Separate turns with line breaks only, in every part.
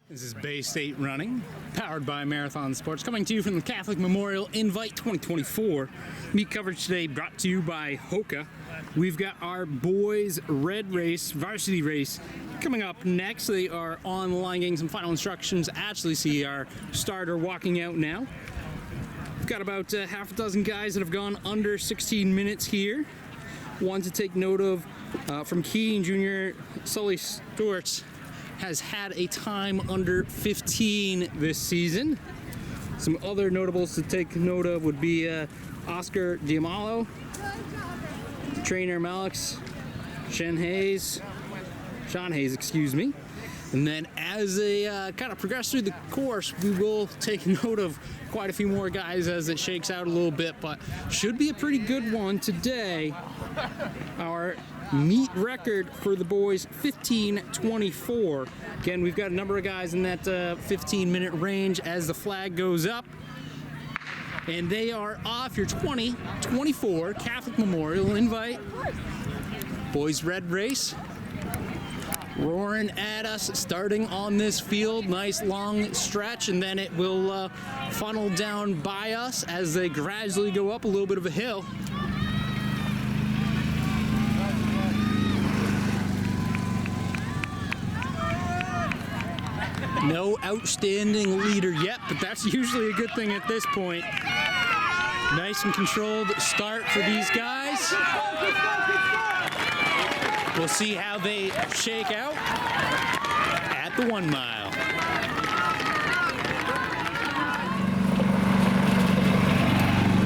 This is Bay State Running, powered by Marathon Sports, coming to you from the Catholic Memorial Invite 2024. Meet coverage today brought to you by Hoka. We've got our boys' red race, varsity race, coming up next. They are on the line getting some final instructions. Actually see our starter walking out now. We've got about half a dozen guys that have gone under 16 minutes here. One to take note of from Keene Jr., Sully Stewart's has had a time under 15 this season. Some other notables to take note of would be Oscar Diamalo, trainer Malix, Sean Hayes, excuse me. And then as they kind of progress through the course, we will take note of quite a few more guys as it shakes out a little bit, but should be a pretty good one today. Our meet record for the boys, 15:24. Again, we've got a number of guys in that 15-minute range as the flag goes up. And they are off your 2024 Catholic Memorial Invite. Boys red race. Roaring at us, starting on this field. Nice long stretch, and then it will funnel down by us as they gradually go up a little bit of a hill. No outstanding leader yet, but that's usually a good thing at this point. Nice and controlled start for these guys. We'll see how they shake out at the 1 mile.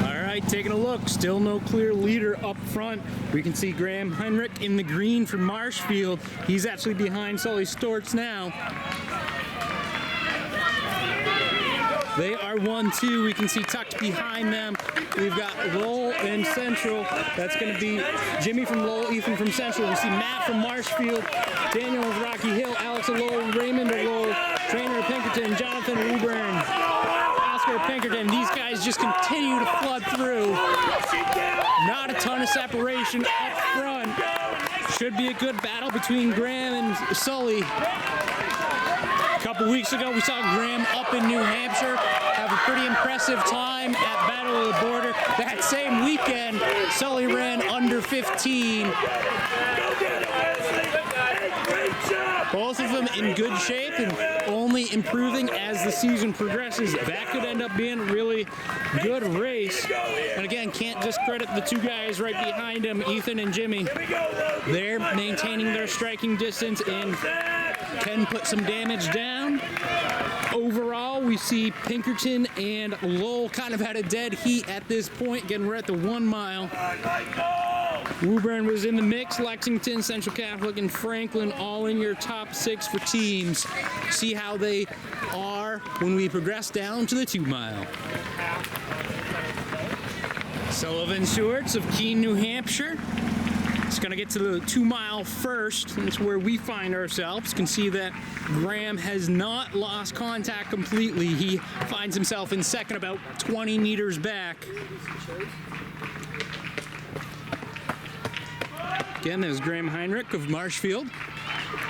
All right, taking a look. Still no clear leader up front. We can see Graham Heinrich in the green from Marshfield. He's actually behind Sully Storts now. They are 1-2. We can see tucked behind them. We've got Lowell and Central. That's going to be Jimmy from Lowell, Ethan from Central. We see Matt from Marshfield, Daniel of Rocky Hill, Alex of Lowell, Raymond of Lowell, Trainer of Pinkerton, Jonathan Woburn, Oscar of Pinkerton. These guys just continue to flood through. Not a ton of separation up front. Should be a good battle between Graham and Sully. A couple weeks ago, we saw Graham up in New Hampshire have a pretty impressive time at Battle of the Border. That same weekend, Sully ran under 15. Both of them in good shape and only improving as the season progresses. That could end up being a really good race. And again, can't discredit the two guys right behind him, Ethan and Jimmy. They're maintaining their striking distance and can put some damage down. Overall, we see Pinkerton and Lowell kind of had a dead heat at this point. Again, we're at the 1 mile. Woburn was in the mix. Lexington, Central Catholic, and Franklin all in your top 6 for teams. See how they are when we progress down to the 2 mile. Sullivan Stewart's of Keene, New Hampshire. It's going to get to the 2 mile first. That's where we find ourselves. You can see that Graham has not lost contact completely. He finds himself in second, about 20 meters back. Again, there's Graham Heinrich of Marshfield.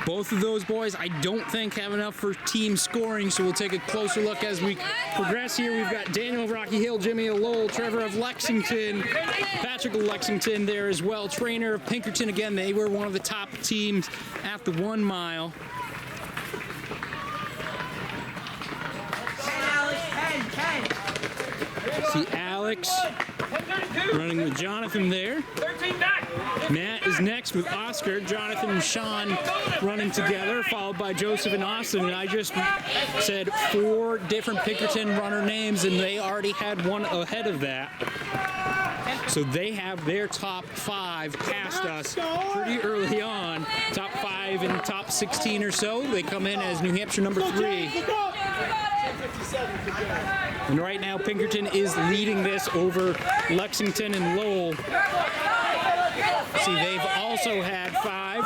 Both of those boys, I don't think, have enough for team scoring, so we'll take a closer look as we progress here. We've got Daniel of Rocky Hill, Jimmy of Lowell, Trevor of Lexington, Patrick of Lexington there as well, Trainer of Pinkerton. Again, they were one of the top teams at the 1 mile. See Alex running with Jonathan there. Matt is next with Oscar. Jonathan and Sean running together, followed by Joseph and Austin. And I just said 4 different Pinkerton runner names, and they already had one ahead of that. So they have their top 5 past us pretty early on. Top 5 and top 16 or so. They come in as New Hampshire number 3. And right now, Pinkerton is leading this over Lexington and Lowell. See, they've also had 5.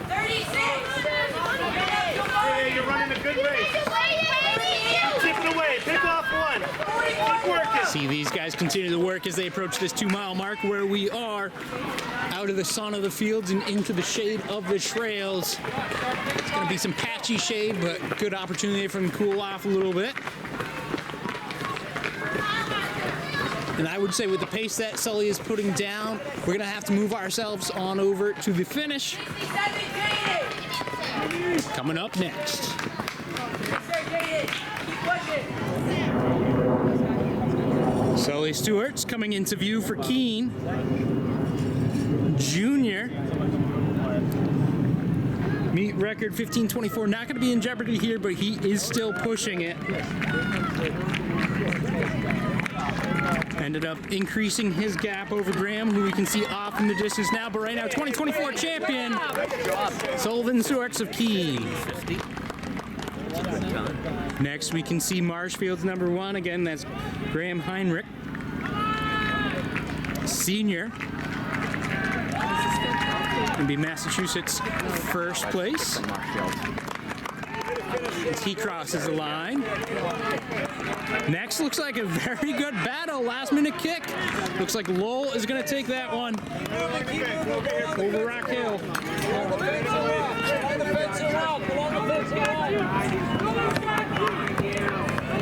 36. Hey, you're running a good race. Keep it away. Pick off one.
See these guys continue to work as they approach this 2-mile mark where we are out of the sun of the fields and into the shade of the trails. It's going to be some patchy shade, but good opportunity for them to cool off a little bit. And I would say with the pace that Sully is putting down, we're going to have to move ourselves on over to the finish. Coming up next. Sully Stewart's coming into view for Keene. Junior. Meet record 15:24. Not going to be in jeopardy here, but he is still pushing it. Ended up increasing his gap over Graham, who we can see off in the distance now. But right now, 2024 champion, Sullivan Stewart's of Keene. Next, we can see Marshfield's number 1. Again, that's Graham Heinrich. Senior. Going to be Massachusetts first place. As he crosses the line. Next looks like a very good battle. Last minute kick. Looks like Lowell is going to take that one over Rock Hill.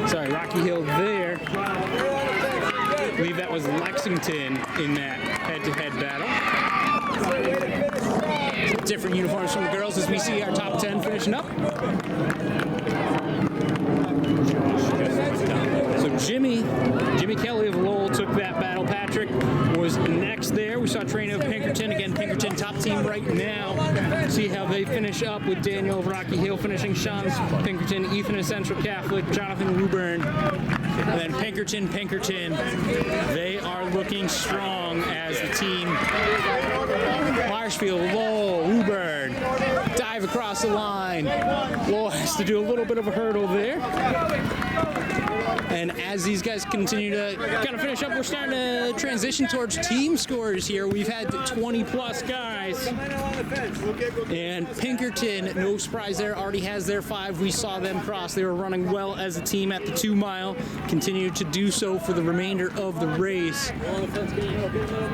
Sorry, Rocky Hill there. I believe that was Lexington in that head-to-head battle. Different uniforms from the girls as we see our top 10 finishing up. So Jimmy Kelly of Lowell took that battle. Patrick was next there. We saw Trina of Pinkerton. Again, Pinkerton top team right now. See how they finish up with Daniel of Rocky Hill finishing, Sean's Pinkerton, Ethan of Central Catholic, Jonathan Woburn, and then Pinkerton. They are looking strong as the team. Marshfield, Lowell, Woburn, dive across the line. Lowell has to do a little bit of a hurdle there. And as these guys continue to kind of finish up, we're starting to transition towards team scores here. We've had 20-plus guys. And Pinkerton, no surprise there, already has their 5. We saw them cross. They were running well as a team at the 2-mile. Continue to do so for the remainder of the race.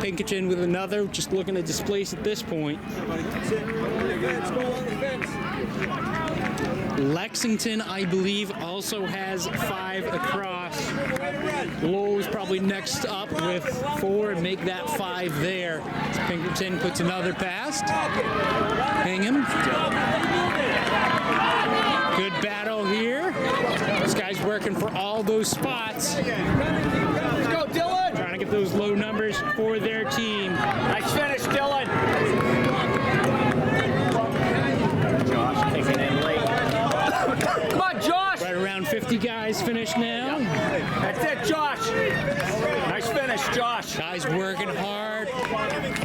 Pinkerton with another, just looking to displace at this point. Lexington, I believe, also has 5 across. Lowell's probably next up with 4 and make that 5 there. Pinkerton puts another past. Hingham. Good battle here. This guy's working for all those spots.
Let's go, Dylan!
Trying to get those low numbers for their team.
Nice finish, Dylan. Josh kicking in late. Come on, Josh!
Right around 50 guys finished now.
That's it, Josh. Nice finish, Josh.
Guys working hard,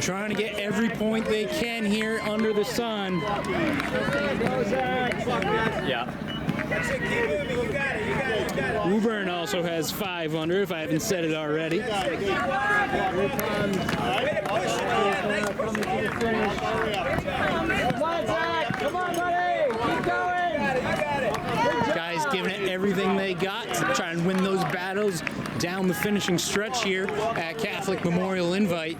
trying to get every point they can here under the sun.
Yeah.
Woburn also has 5 under, if I haven't said it already.
Come on, Zach. Come on, buddy. Keep going.
Guys giving it everything they got to try and win those battles down the finishing stretch here at Catholic Memorial Invite.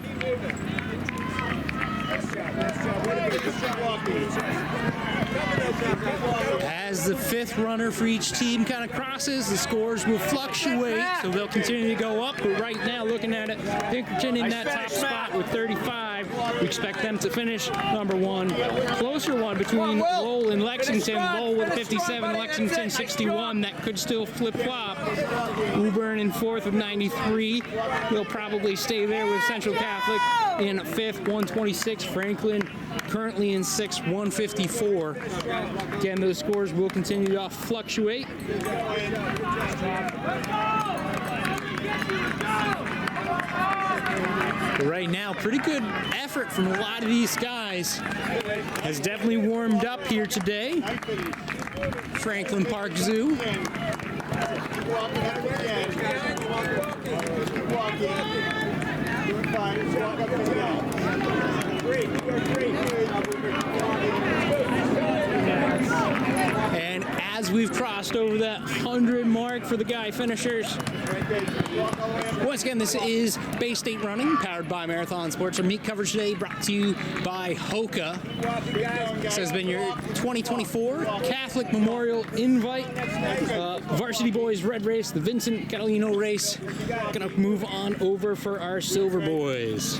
As the 5th runner for each team kind of crosses, the scores will fluctuate, so they'll continue to go up. But right now, looking at it, Pinkerton in that top spot with 35. We expect them to finish number 1. Closer one between Lowell and Lexington. Lowell with 57, Lexington 61. That could still flip-flop. Woburn in 4th with 93. He'll probably stay there with Central Catholic in 5th, 126. Franklin currently in 6th, 154. Again, those scores will continue to fluctuate. Right now, pretty good effort from a lot of these guys. Has definitely warmed up here today. Franklin Park Zoo. And as we've crossed crossed over that 100 mark for the guy finishers. Once again, this is Bay State Running, powered by Marathon Sports. Our meet coverage today brought to you by Hoka. This has been your 2024 Catholic Memorial Invite. Varsity Boys Red Race, the Vincent Catalino race. Gonna move on over for our Silver Boys.